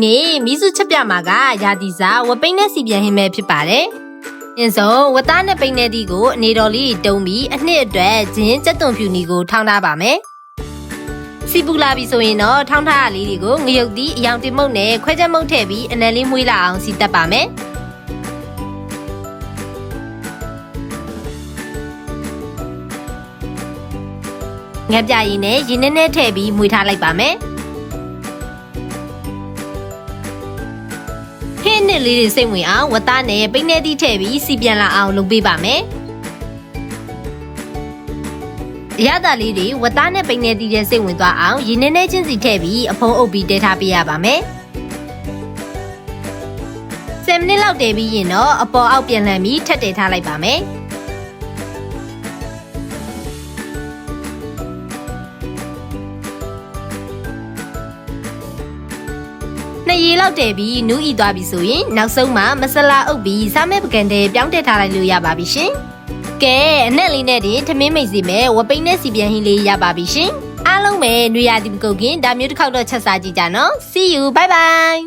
နေ့မိစုချက်ပြမှာကရာသီစားဝပိန်းနဲ့စီပြန်ဟင်းမဲ့ဖြစ်ပါတယ်။အင်းဆုံးဝသားနဲ့ပိန်းနဲ့ဒီကိုအနေတော်လေးတုံးပြီးအနှစ်အတွက်ဂျင်းကြက်သွန်ဖြူနီကိုထောင်းထားပါမယ်။စီပူလာပြီဆိုရင်တော့ထောင်းထားရလေးတွေကိုငရုတ်သီးအယောင်တင်မုတ်နဲ့ခွဲချက်မုတ်ထည့်ပြီးအနံလေးမွေးလာအောင်စီတက်ပါမယ်။ငက်ပြရည်နဲ့ရေနည်းနည်းထည့်ပြီးမွေးထားလိုက်ပါမယ်။ဟင်းနဲ့လေးတွေစိတ်ဝင်အောင်ဝသားနဲ့ပိန်းနဲ့တီးထည့်ပြီးစီပြန်လာအောင်လုပ်ပေးပါမယ်။အရသာလေးတွေဝသားနဲ့ပိန်းနဲ့တီးတဲ့စိတ်ဝင်သွားအောင်ရေနည်းနည်းချင်းစီထည့်ပြီးအဖုံးအုပ်ပြီးတဲထားပေးရပါမယ်။10 မိနစ်လောက်တည်ပြီးရင်တော့အပေါ်အောက်ပြန်လှန်ပြီးထပ်တည်ထားလိုက်ပါမယ်။2 ရေလောက်တည်ပြီးနူးဤသွားပြီဆိုရင်နောက်ဆုံးမှမဆလာအုပ်ပြီးစားမဲ့ပကံတဲပြောင်းတက်ထားလိုက်လို့ရပါပြီရှင်။ကဲအနက်လေးနဲ့တင်ထမင်းမိတ်စီမဲ့ဝပိန်းနဲ့စီပြန်ဟင်းလေးရပါပြီရှင်။အားလုံးပဲနွေရာသီမကုန်ခင်ဒါမျိုးတစ်ခေါက်တော့ချက်စားကြည့်ကြနော်။ See you bye bye